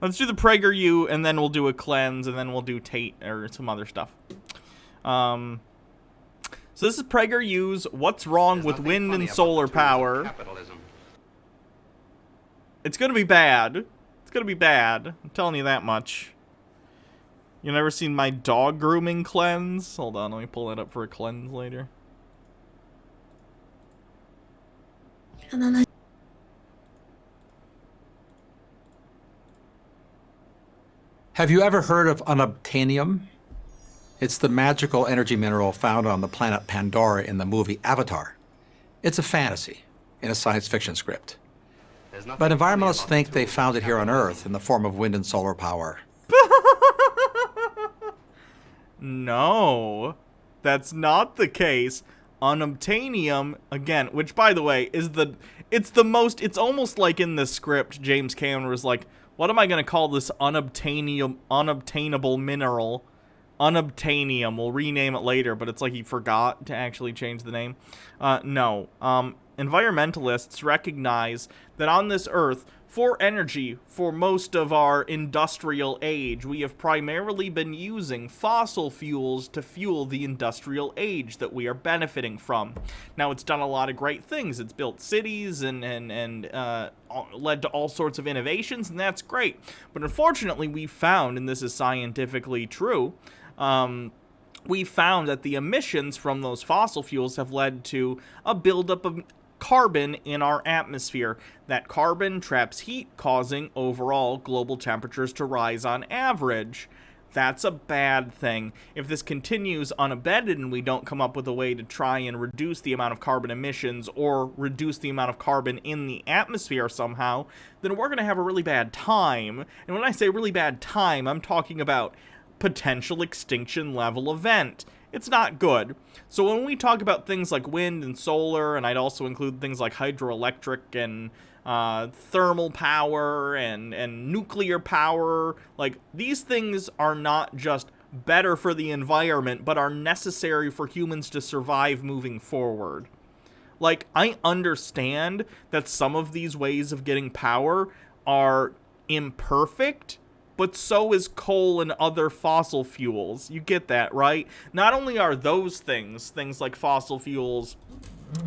Let's do the Prager U, and then we'll do a cleanse, and then we'll do Tate or some other stuff. So this is Prager U's What's Wrong with Wind and Solar Power. It's gonna be bad. It's gonna be bad. I'm telling you that much. You never seen my dog grooming cleanse? Hold on, let me pull that up for a cleanse later. Have you ever heard of unobtainium? It's the magical energy mineral found on the planet Pandora in the movie Avatar. It's a fantasy in a science fiction script. But environmentalists think they found it here on Earth in the form of wind and solar power. No, that's not the case. Unobtainium, again, which by the way is it's almost like in the script James Cameron was like, what am I going to call this unobtainable mineral? Unobtainium. We'll rename it later, but it's like he forgot to actually change the name. No. Environmentalists recognize that on this Earth, for energy, for most of our industrial age, we have primarily been using fossil fuels to fuel the industrial age that we are benefiting from. Now, it's done a lot of great things. It's built cities and led to all sorts of innovations, and that's great. But unfortunately, we found, and this is scientifically true, we found that the emissions from those fossil fuels have led to a buildup of carbon in our atmosphere. That carbon traps heat, causing overall global temperatures to rise on average. That's a bad thing. If this continues unabated and we don't come up with a way to try and reduce the amount of carbon emissions or reduce the amount of carbon in the atmosphere somehow, then we're going to have a really bad time. And when I say really bad time, I'm talking about potential extinction level event. It's not good. So when we talk about things like wind and solar, and I'd also include things like hydroelectric and thermal power and nuclear power, like these things are not just better for the environment, but are necessary for humans to survive moving forward. Like, I understand that some of these ways of getting power are imperfect, but so is coal and other fossil fuels. You get that, right? Not only are those things like fossil fuels,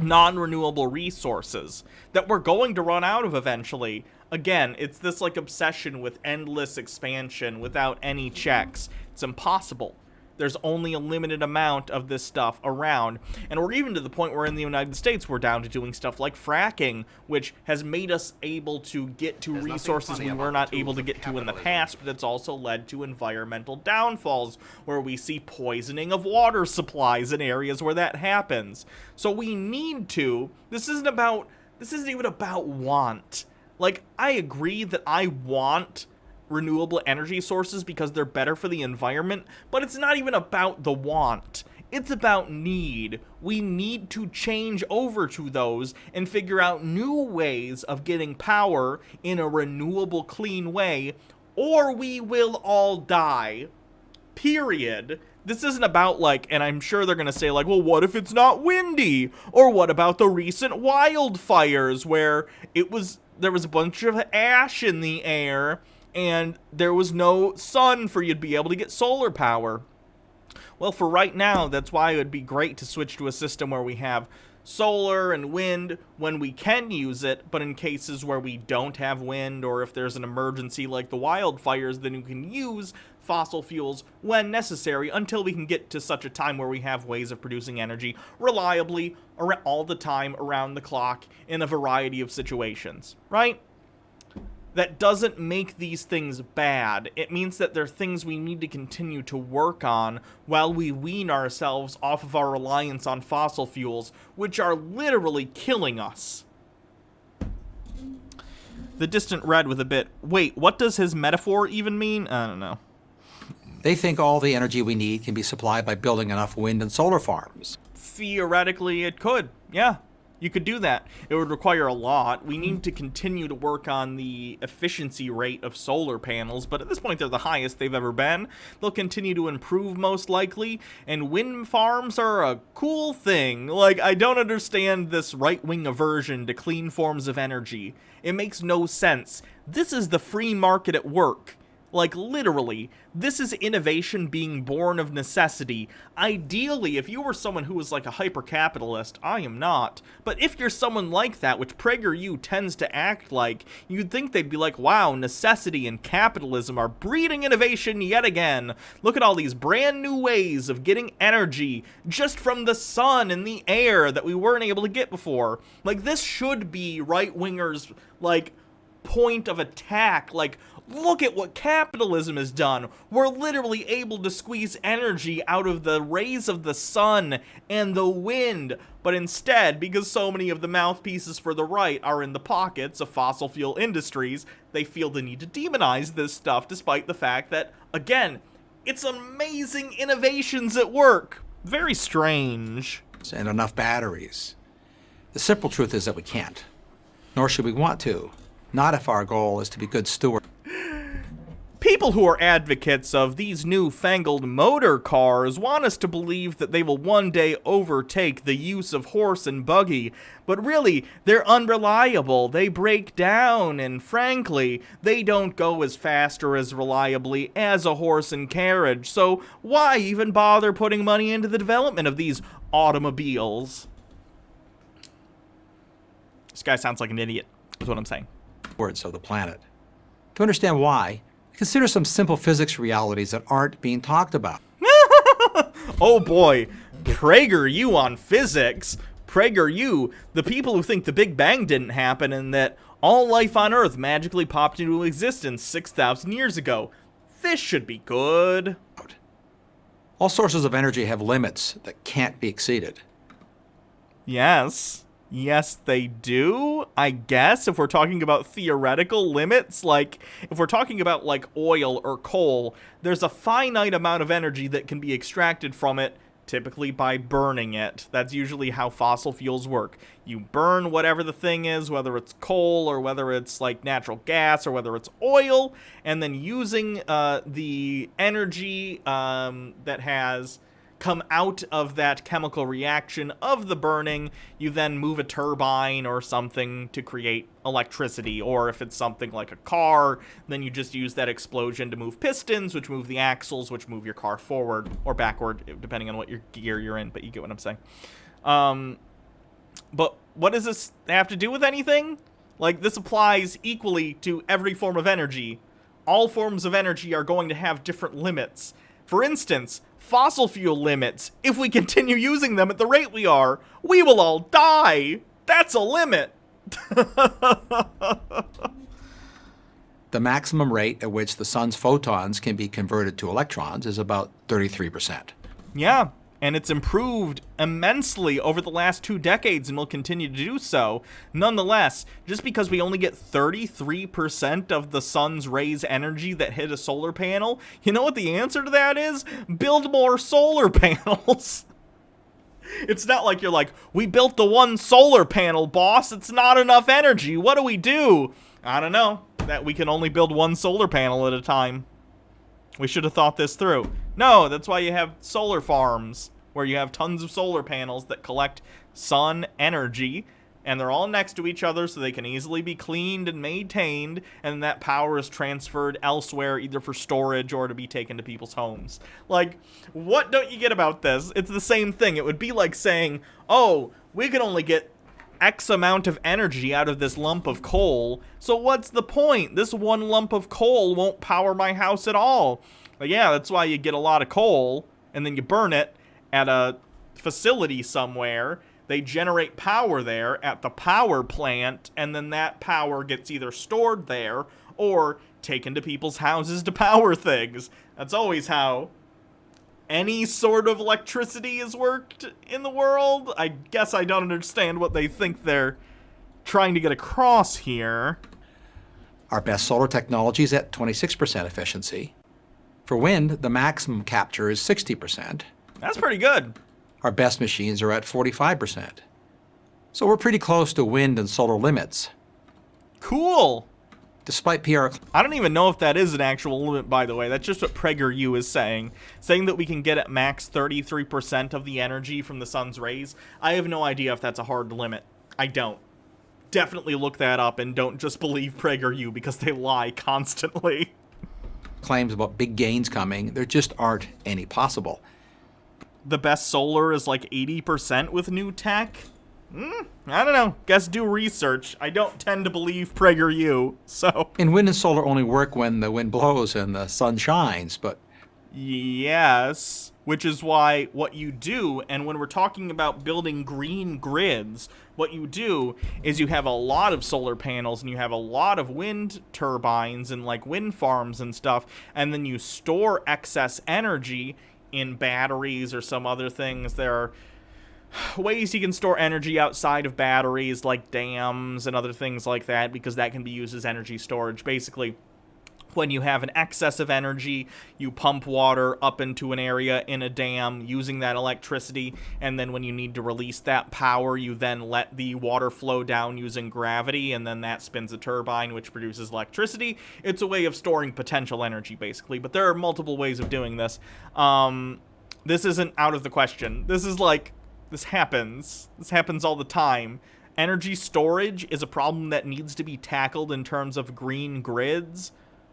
non-renewable resources that we're going to run out of eventually. Again, it's this like obsession with endless expansion without any checks. It's impossible. There's only a limited amount of this stuff around. And we're even to the point where in the United States we're down to doing stuff like fracking, which has made us able to get to resources we were not able to get to in the past, but it's also led to environmental downfalls, where we see poisoning of water supplies in areas where that happens. So we need to, this isn't even about want. Like, I agree that I want renewable energy sources because they're better for the environment, but it's not even about the want. It's about need. We need to change over to those and figure out new ways of getting power in a renewable, clean way, or we will all die. Period. This isn't about, like, and I'm sure they're going to say, like, well, what if it's not windy? Or what about the recent wildfires where there was a bunch of ash in the air and there was no sun for you to be able to get solar power? Well, for right now, that's why it would be great to switch to a system where we have solar and wind when we can use it, but in cases where we don't have wind, or if there's an emergency like the wildfires, then you can use fossil fuels when necessary until we can get to such a time where we have ways of producing energy reliably all the time, around the clock, in a variety of situations, right? That doesn't make these things bad. It means that they're things we need to continue to work on while we wean ourselves off of our reliance on fossil fuels, which are literally killing us. The Distant Red with a bit, wait, what does his metaphor even mean? I don't know. They think all the energy we need can be supplied by building enough wind and solar farms. Theoretically, it could, yeah. You could do that. It would require a lot. We need to continue to work on the efficiency rate of solar panels, but at this point they're the highest they've ever been. They'll continue to improve most likely, and wind farms are a cool thing. Like, I don't understand this right-wing aversion to clean forms of energy. It makes no sense. This is the free market at work. Like, literally, this is innovation being born of necessity. Ideally, if you were someone who was like a hyper-capitalist, I am not, but if you're someone like that, which PragerU tends to act like, you'd think they'd be like, wow, necessity and capitalism are breeding innovation yet again. Look at all these brand new ways of getting energy just from the sun and the air that we weren't able to get before. Like, this should be right-wingers, like, point of attack. Like, look at what capitalism has done. We're literally able to squeeze energy out of the rays of the sun and the wind. But instead, because so many of the mouthpieces for the right are in the pockets of fossil fuel industries, they feel the need to demonize this stuff, despite the fact that, again, it's amazing innovations at work. Very strange. And enough batteries. The simple truth is that we can't, nor should we want to. Not if our goal is to be good stewards. People who are advocates of these newfangled motor cars want us to believe that they will one day overtake the use of horse and buggy, but really, they're unreliable, they break down, and frankly, they don't go as fast or as reliably as a horse and carriage, so why even bother putting money into the development of these automobiles? This guy sounds like an idiot, is what I'm saying. Of the planet. To understand why, consider some simple physics realities that aren't being talked about. Oh boy, PragerU on physics. PragerU, the people who think the Big Bang didn't happen and that all life on Earth magically popped into existence 6,000 years ago. This should be good. All sources of energy have limits that can't be exceeded. Yes. Yes, they do, I guess, if we're talking about theoretical limits. Like, if we're talking about, like, oil or coal, there's a finite amount of energy that can be extracted from it, typically by burning it. That's usually how fossil fuels work. You burn whatever the thing is, whether it's coal or whether it's, like, natural gas or whether it's oil, and then using the energy that has come out of that chemical reaction of the burning, you then move a turbine or something to create electricity. Or if it's something like a car, then you just use that explosion to move pistons, which move the axles, which move your car forward or backward, depending on what your gear you're in, but you get what I'm saying. But what does this have to do with anything? Like, this applies equally to every form of energy. All forms of energy are going to have different limits. For instance, fossil fuel limits. If we continue using them at the rate we are, we will all die. That's a limit. The maximum rate at which the sun's photons can be converted to electrons is about 33%. Yeah, and it's improved immensely over the last 2 decades and will continue to do so. Nonetheless, just because we only get 33% of the sun's rays energy that hit a solar panel, you know what the answer to that is? Build more solar panels. It's not like you're like, we built the one solar panel, boss. It's not enough energy. What do we do? I don't know. That we can only build one solar panel at a time. We should have thought this through. No, that's why you have solar farms, where you have tons of solar panels that collect sun energy, and they're all next to each other so they can easily be cleaned and maintained, and that power is transferred elsewhere, either for storage or to be taken to people's homes. Like, what don't you get about this? It's the same thing. It would be like saying, oh, we can only get X amount of energy out of this lump of coal, so what's the point? This one lump of coal won't power my house at all. But yeah, that's why you get a lot of coal, and then you burn it at a facility somewhere. They generate power there at the power plant, and then that power gets either stored there or taken to people's houses to power things. That's always how any sort of electricity is worked in the world. I guess I don't understand what they think they're trying to get across here. Our best solar technology is at 26% efficiency. For wind, the maximum capture is 60%. That's pretty good. Our best machines are at 45%. So we're pretty close to wind and solar limits. Cool. Despite PR... I don't even know if that is an actual limit, by the way. That's just what PragerU is saying. Saying that we can get at max 33% of the energy from the sun's rays. I have no idea if that's a hard limit. I don't. Definitely look that up and don't just believe PragerU because they lie constantly. Claims about big gains coming, there just aren't any possible. The best solar is like 80% with new tech? I don't know. Guess do research. I don't tend to believe PragerU, so... And wind and solar only work when the wind blows and the sun shines, but... Yes, which is why what you do, and when we're talking about building green grids, what you do is you have a lot of solar panels and you have a lot of wind turbines and like wind farms and stuff, and then you store excess energy in batteries or some other things. There are ways you can store energy outside of batteries, like dams and other things like that, because that can be used as energy storage. Basically, when you have an excess of energy, you pump water up into an area in a dam using that electricity, and then when you need to release that power, you then let the water flow down using gravity, and then that spins a turbine, which produces electricity. It's a way of storing potential energy, basically, but there are multiple ways of doing this. This isn't out of the question. This happens. This happens all the time. Energy storage is a problem that needs to be tackled in terms of green grids,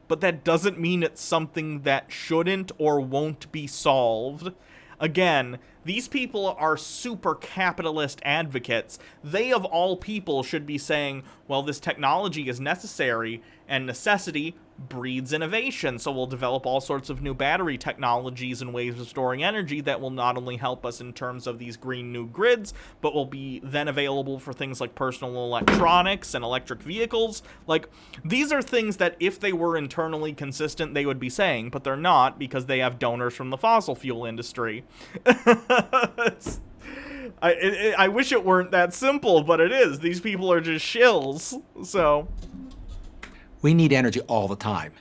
but that doesn't mean it's something that shouldn't or won't be solved. Again, these people are super capitalist advocates. They, of all people, should be saying, well, this technology is necessary, and necessity breeds innovation, so we'll develop all sorts of new battery technologies and ways of storing energy that will not only help us in terms of these green new grids, but will be then available for things like personal electronics and electric vehicles. Like, these are things that if they were internally consistent, they would be saying, but they're not because they have donors from the fossil fuel industry. I wish it weren't that simple, but it is. These people are just shills, so... We need energy all the time.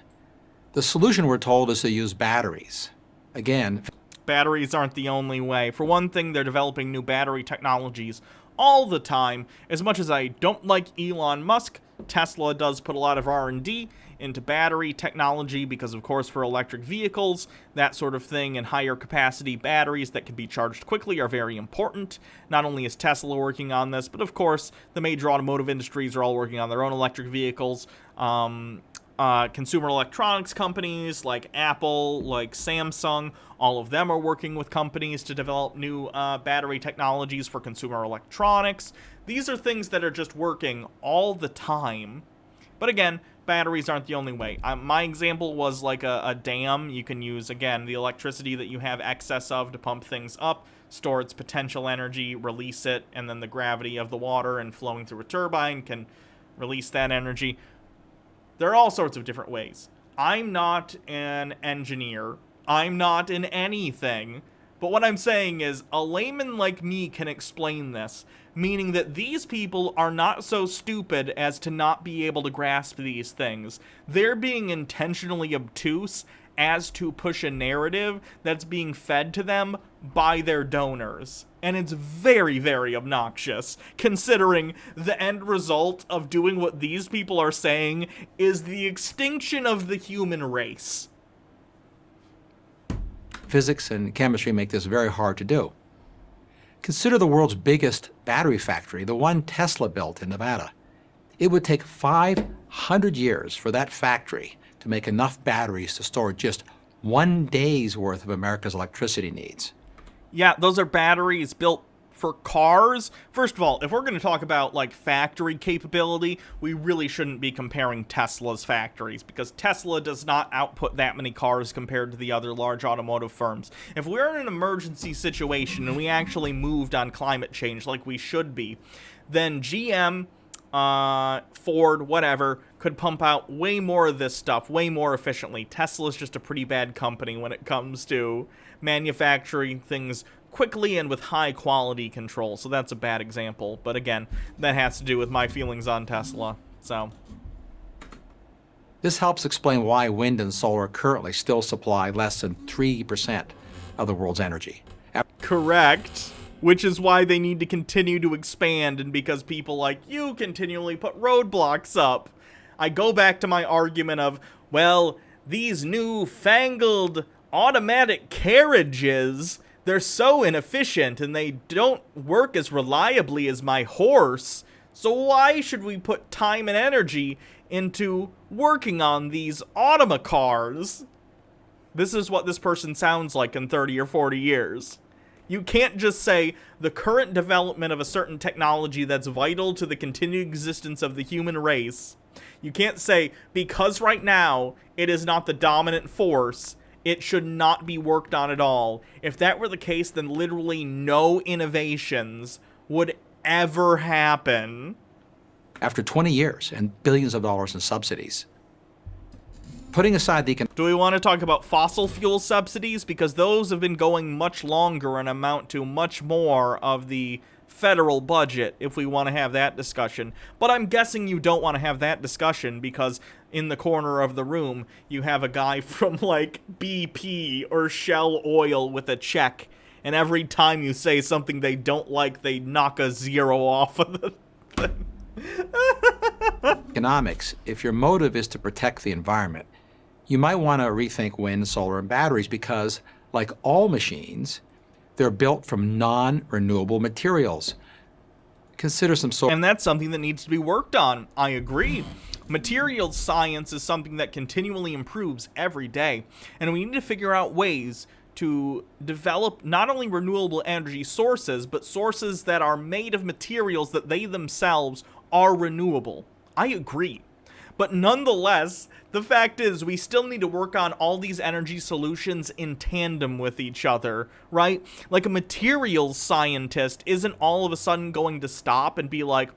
The solution, we're told, is to use batteries. Again, batteries aren't the only way. For one thing, they're developing new battery technologies all the time. As much as I don't like Elon Musk, Tesla does put a lot of R&D into battery technology because, of course, for electric vehicles, that sort of thing, and higher capacity batteries that can be charged quickly are very important. Not only is Tesla working on this, but of course, the major automotive industries are all working on their own electric vehicles. Consumer electronics companies like Apple, like Samsung, all of them are working with companies to develop new battery technologies for consumer electronics. These are things that are just working all the time. But again, batteries aren't the only way. My example was like a dam. You can use, again, the electricity that you have excess of to pump things up, store its potential energy, release it, and then the gravity of the water and flowing through a turbine can release that energy. There are all sorts of different ways. I'm not an engineer. I'm not in anything. But what I'm saying is, a layman like me can explain this, meaning that these people are not so stupid as to not be able to grasp these things. They're being intentionally obtuse as to push a narrative that's being fed to them by their donors. And it's very, very obnoxious, considering the end result of doing what these people are saying is the extinction of the human race. Physics and chemistry make this very hard to do. Consider the world's biggest battery factory, the one Tesla built in Nevada. It would take 500 years for that factory to make enough batteries to store just 1 day's worth of America's electricity needs. Yeah, those are batteries built for cars. First of all, if we're going to talk about like factory capability, we really shouldn't be comparing Tesla's factories because Tesla does not output that many cars compared to the other large automotive firms. If we're in an emergency situation and we actually moved on climate change like we should be, then GM, Ford, whatever, could pump out way more of this stuff way more efficiently. Tesla's just a pretty bad company when it comes to manufacturing things quickly and with high quality control, so that's a bad example. But again, that has to do with my feelings on Tesla, so. This helps explain why wind and solar currently still supply less than 3% of the world's energy. Correct. Which is why they need to continue to expand, and because people like you continually put roadblocks up. I go back to my argument of, well, these new fangled automatic carriages, they're so inefficient and they don't work as reliably as my horse, So why should we put time and energy into working on these automakars? This is what this person sounds like in 30 or 40 years. You can't just say the current development of a certain technology that's vital to the continued existence of the human race. You can't say, because right now it is not the dominant force, it should not be worked on at all. If that were the case, then literally no innovations would ever happen. After 20 years and billions of dollars in subsidies. Putting aside the... Do we want to talk about fossil fuel subsidies? Because those have been going much longer and amount to much more of the federal budget, if we want to have that discussion. But I'm guessing you don't want to have that discussion because in the corner of the room, you have a guy from, like, BP or Shell Oil with a check. And every time you say something they don't like, they knock a zero off of the thing. Economics, if your motive is to protect the environment, you might want to rethink wind, solar, and batteries because, like all machines, they're built from non-renewable materials. Consider some solar... And that's something that needs to be worked on. I agree. Materials science is something that continually improves every day, and we need to figure out ways to develop not only renewable energy sources, but sources that are made of materials that they themselves are renewable. I agree. But nonetheless, the fact is we still need to work on all these energy solutions in tandem with each other, right? Like a materials scientist isn't all of a sudden going to stop and be like,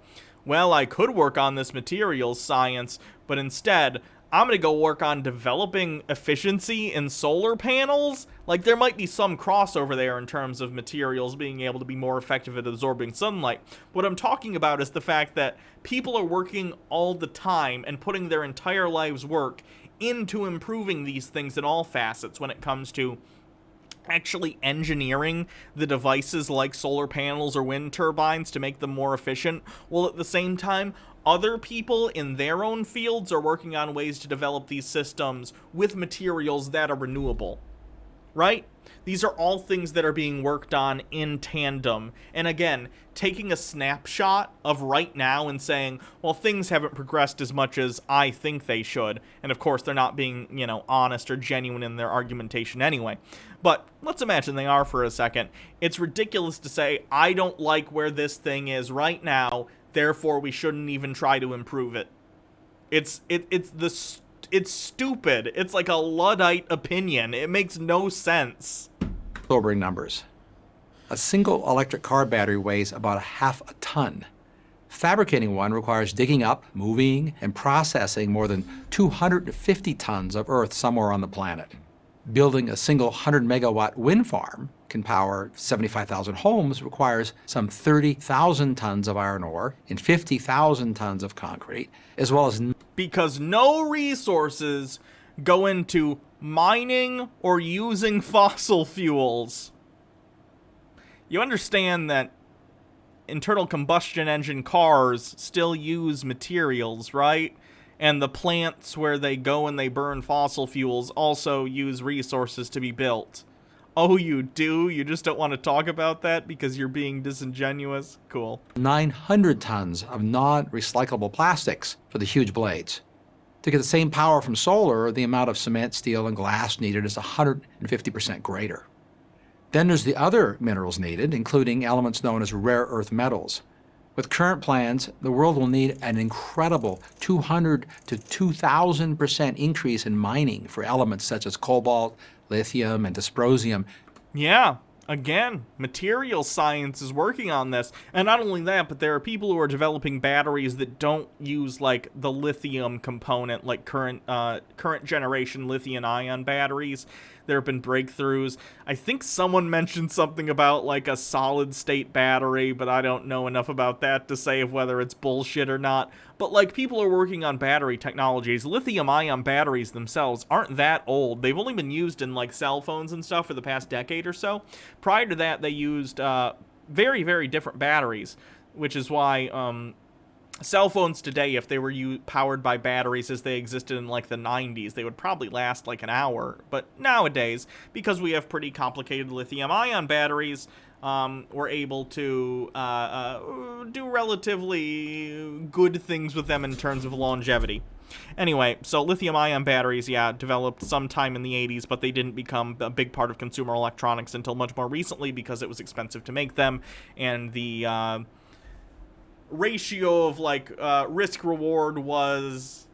well, I could work on this materials science, but instead, I'm going to go work on developing efficiency in solar panels. Like, there might be some crossover there in terms of materials being able to be more effective at absorbing sunlight. What I'm talking about is the fact that people are working all the time and putting their entire lives' work into improving these things in all facets when it comes to actually engineering the devices like solar panels or wind turbines to make them more efficient, while at the same time, other people in their own fields are working on ways to develop these systems with materials that are renewable, right? These are all things that are being worked on in tandem. And again, taking a snapshot of right now and saying, well, things haven't progressed as much as I think they should. And of course, they're not being, honest or genuine in their argumentation anyway. But let's imagine they are for a second. It's ridiculous to say, I don't like where this thing is right now, therefore we shouldn't even try to improve it. It's stupid. It's like a Luddite opinion. It makes no sense. Sobering numbers. A single electric car battery weighs about half a ton. Fabricating one requires digging up, moving, and processing more than 250 tons of earth somewhere on the planet. Building a single 100-megawatt wind farm can power 75,000 homes requires some 30,000 tons of iron ore and 50,000 tons of concrete, as well as... Because no resources go into mining or using fossil fuels. You understand that internal combustion engine cars still use materials, right? And the plants where they go and they burn fossil fuels also use resources to be built. Oh, you do? You just don't want to talk about that because you're being disingenuous? Cool. 900 tons of non-recyclable plastics for the huge blades. To get the same power from solar, the amount of cement, steel, and glass needed is 150% greater. Then there's the other minerals needed, including elements known as rare earth metals. With current plans, the world will need an incredible 200 to 2,000% increase in mining for elements such as cobalt, lithium, and dysprosium. Yeah, again, material science is working on this. And not only that, but there are people who are developing batteries that don't use, like, the lithium component, like current generation lithium-ion batteries. There have been breakthroughs. I think someone mentioned something about, like, a solid-state battery, but I don't know enough about that to say whether it's bullshit or not. But, like, people are working on battery technologies. Lithium-ion batteries themselves aren't that old. They've only been used in, like, cell phones and stuff for the past decade or so. Prior to that, they used very, very different batteries, which is why... cell phones today, if they were powered by batteries as they existed in like the 90s, they would probably last like an hour. But nowadays, because we have pretty complicated lithium-ion batteries, were able to do relatively good things with them in terms of longevity. Anyway, so lithium-ion batteries, yeah, developed sometime in the 80s, but they didn't become a big part of consumer electronics until much more recently because it was expensive to make them, and the ratio of, like, risk-reward was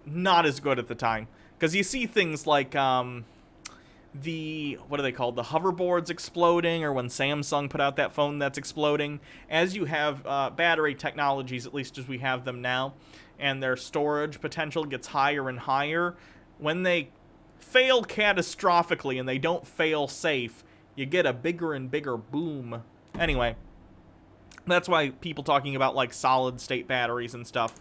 not as good at the time. Because you see things like, what are they called? The hoverboards exploding, or when Samsung put out that phone that's exploding. As you have battery technologies, at least as we have them now, and their storage potential gets higher and higher, when they fail catastrophically and they don't fail safe, you get a bigger and bigger boom. Anyway, that's why people talking about, like, solid-state batteries and stuff,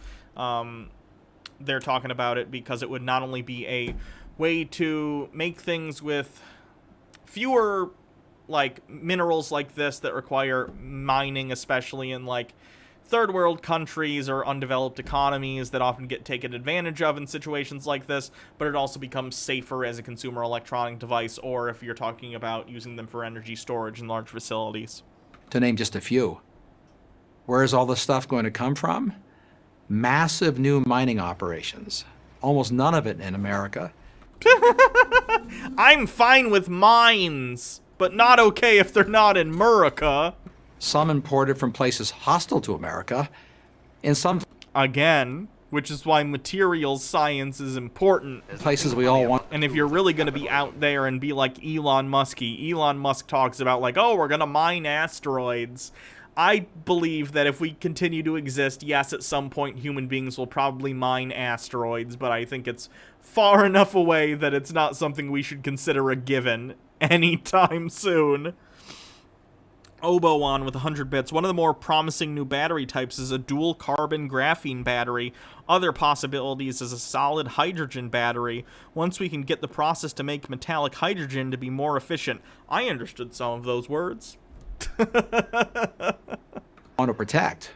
they're talking about it because it would not only be a way to make things with fewer, like, minerals like this that require mining, especially in, like, third world countries or undeveloped economies that often get taken advantage of in situations like this, but it also becomes safer as a consumer electronic device, or if you're talking about using them for energy storage in large facilities. To name just a few. Where is all this stuff going to come from? Massive new mining operations. Almost none of it in America. I'm fine with mines, but not okay if they're not in America. Some imported from places hostile to America. In some Again, which is why materials science is important. places we all want. And if you're really going to be out there and be like Elon Musk talks about, like, oh, we're going to mine asteroids. I believe that if we continue to exist, yes, at some point human beings will probably mine asteroids, but I think it's far enough away that it's not something we should consider a given anytime soon. Oboon with 100 bits. One of the more promising new battery types is a dual carbon graphene battery. Other possibilities is a solid hydrogen battery. Once we can get the process to make metallic hydrogen to be more efficient. I understood some of those words. Want to protect.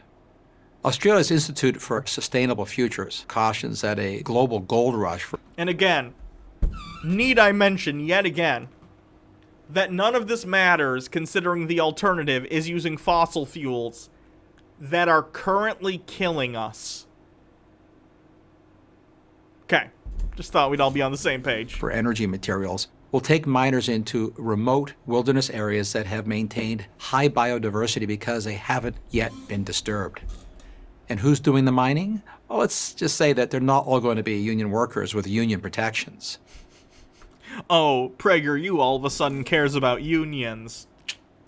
Australia's Institute for Sustainable Futures cautions that a global gold rush for... And again, need I mention yet again that none of this matters considering the alternative is using fossil fuels that are currently killing us. Okay, just thought we'd all be on the same page. for energy materials will take miners into remote wilderness areas that have maintained high biodiversity because they haven't yet been disturbed. And who's doing the mining? Well, let's just say that they're not all going to be union workers with union protections. Oh, Prager, you all of a sudden cares about unions.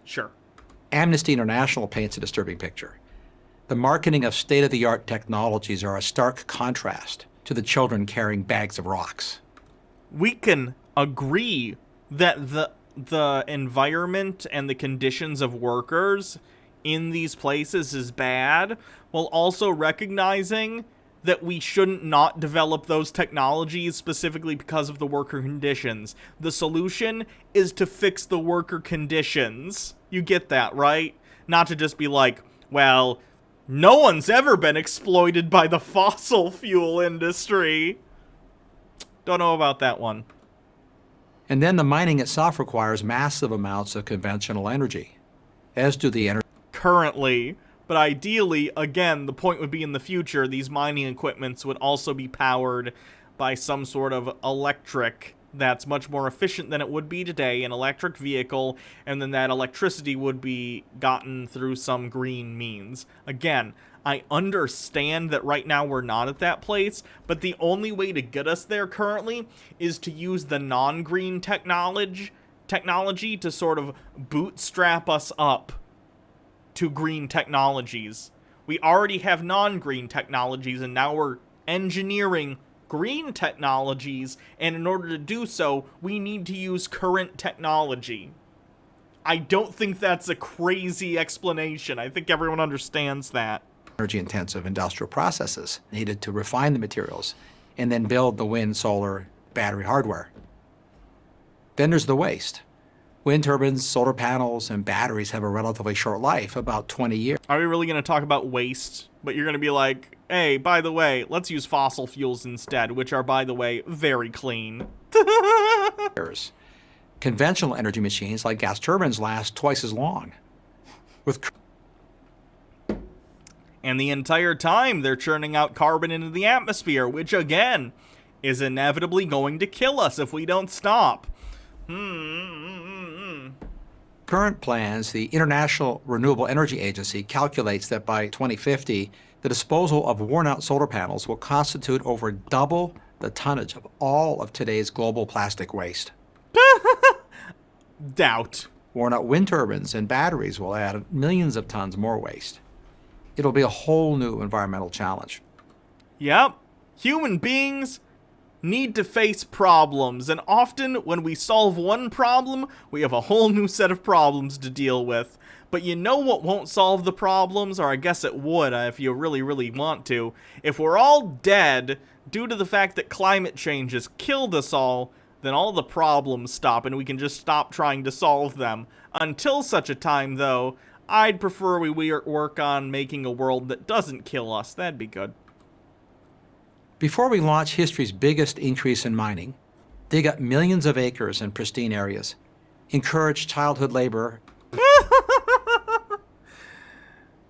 Sure. Amnesty International paints a disturbing picture. The marketing of state-of-the-art technologies are a stark contrast to the children carrying bags of rocks. We can agree that the environment and the conditions of workers in these places is bad, while also recognizing that we shouldn't not develop those technologies specifically because of the worker conditions. The solution is to fix the worker conditions. You get that, right? Not to just be like, well, no one's ever been exploited by the fossil fuel industry. Don't know about that one. And then the mining itself requires massive amounts of conventional energy, as do the energy. Currently, but ideally, again, the point would be in the future, these mining equipments would also be powered by some sort of electric that's much more efficient than it would be today, an electric vehicle, and then that electricity would be gotten through some green means. Again, I understand that right now we're not at that place, but the only way to get us there currently is to use the non-green technology to sort of bootstrap us up to green technologies. We already have non-green technologies, and now we're engineering green technologies, and in order to do so, we need to use current technology. I don't think that's a crazy explanation. I think everyone understands that. Energy-intensive industrial processes needed to refine the materials and then build the wind, solar, battery hardware. Then there's the waste. Wind turbines, solar panels, and batteries have a relatively short life, about 20 years. Are we really going to talk about waste? But you're going to be like, hey, by the way, let's use fossil fuels instead, which are, by the way, very clean. Conventional energy machines like gas turbines last twice as long. With And the entire time, they're churning out carbon into the atmosphere, which, again, is inevitably going to kill us if we don't stop. current plans, the International Renewable Energy Agency calculates that by 2050, the disposal of worn-out solar panels will constitute over double the tonnage of all of today's global plastic waste. Doubt. Worn-out wind turbines and batteries will add millions of tons more waste. It'll be a whole new environmental challenge. Yep. Human beings need to face problems, and often when we solve one problem, we have a whole new set of problems to deal with. But you know what won't solve the problems? Or I guess it would if you really, really want to. If we're all dead due to the fact that climate change has killed us all, then all the problems stop and we can just stop trying to solve them. Until such a time, though, I'd prefer we work on making a world that doesn't kill us. That'd be good. Before we launch history's biggest increase in mining, dig up millions of acres in pristine areas, encourage childhood labor.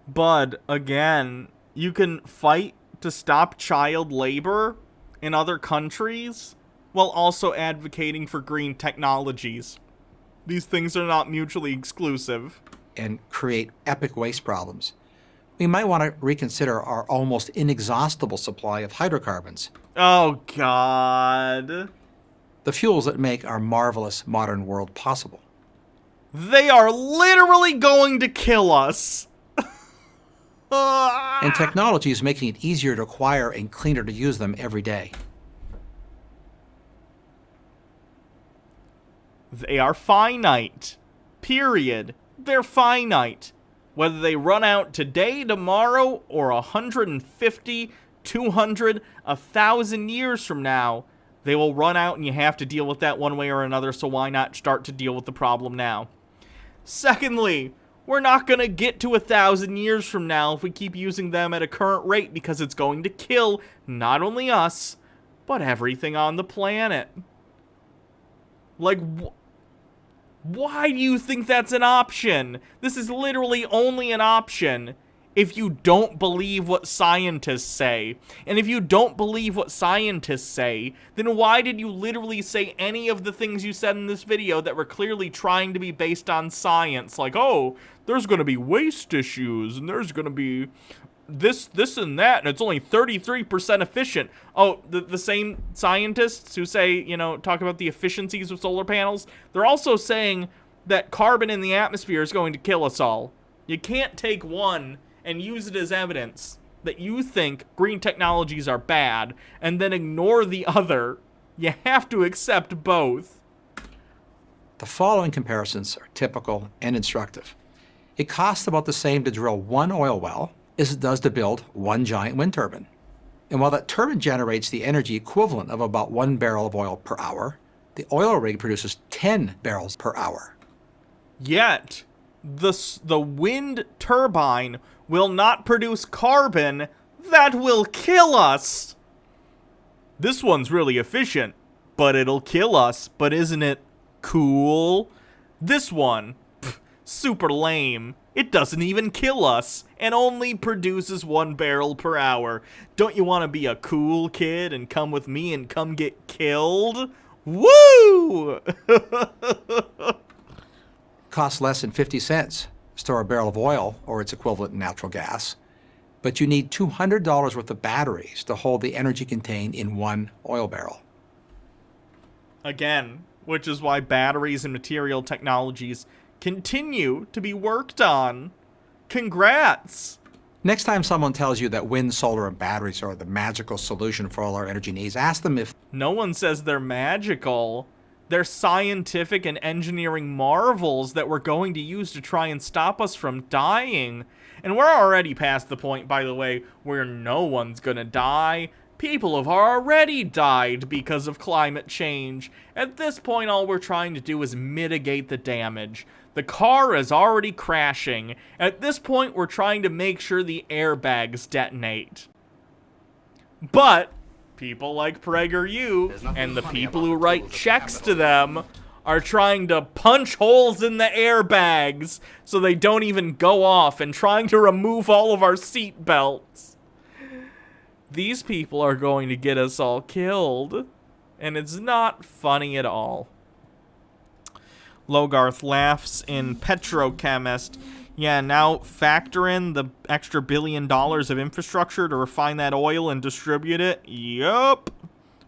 Bud, again, you can fight to stop child labor in other countries while also advocating for green technologies. These things are not mutually exclusive. And create epic waste problems. We might want to reconsider our almost inexhaustible supply of hydrocarbons, Oh, God. the fuels that make our marvelous modern world possible. They are literally going to kill us. And technology is making it easier to acquire and cleaner to use them every day. They are finite. Period. They're finite. Whether they run out today, tomorrow, or 150, 200, 1,000 years from now, they will run out and you have to deal with that one way or another, so why not start to deal with the problem now? Secondly, we're not going to get to 1,000 years from now if we keep using them at a current rate because it's going to kill not only us, but everything on the planet. Like, why do you think that's an option? This is literally only an option if you don't believe what scientists say. And if you don't believe what scientists say, then why did you literally say any of the things you said in this video that were clearly trying to be based on science? Like, oh, there's going to be waste issues, and there's going to be this, and that, and it's only 33% efficient. Oh, the same scientists who say, you know, talk about the efficiencies of solar panels, they're also saying that carbon in the atmosphere is going to kill us all. You can't take one and use it as evidence that you think green technologies are bad and then ignore the other. You have to accept both. The following comparisons are typical and instructive. It costs about the same to drill one oil well as it does to build one giant wind turbine. And while that turbine generates the energy equivalent of about 1 barrel of oil per hour, the oil rig produces 10 barrels per hour. Yet, the wind turbine will not produce carbon that will kill us. This one's really efficient, but it'll kill us. But isn't it cool? This one, super lame. It doesn't even kill us and only produces 1 barrel per hour. Don't you want to be a cool kid and come with me and come get killed? Woo! Costs less than 50 cents to store a barrel of oil or its equivalent in natural gas, but you need $200 worth of batteries to hold the energy contained in 1 oil barrel. Again, which is why batteries and material technologies continue to be worked on. Congrats! Next time someone tells you that wind, solar, and batteries are the magical solution for all our energy needs, ask them if No one says they're magical. They're scientific and engineering marvels that we're going to use to try and stop us from dying. And we're already past the point, by the way, where no one's gonna die. People have already died because of climate change. At this point, all we're trying to do is mitigate the damage. The car is already crashing. At this point, we're trying to make sure the airbags detonate. But people like Prager and the people who write checks to them are trying to punch holes in the airbags so they don't even go off, and trying to remove all of our seat belts. These people are going to get us all killed, and it's not funny at all. Logarth laughs in Petrochemist. Yeah, now factor in the extra $1 billion of infrastructure to refine that oil and distribute it. Yup.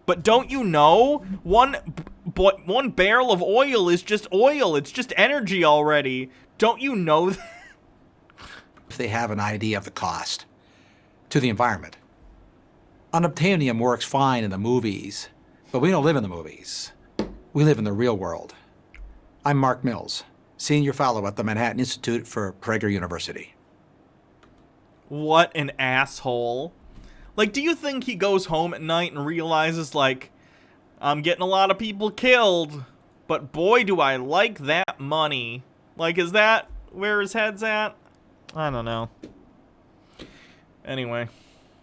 But don't you know, one barrel of oil is just oil. It's just energy already. Don't you know that? If they have an idea of the cost to the environment. Unobtainium works fine in the movies, but we don't live in the movies. We live in the real world. I'm Mark Mills, Senior Fellow at the Manhattan Institute for Prager University. What an asshole. Like, do you think he goes home at night and realizes, like, I'm getting a lot of people killed, but boy, do I like that money. Like, is that where his head's at? I don't know. Anyway.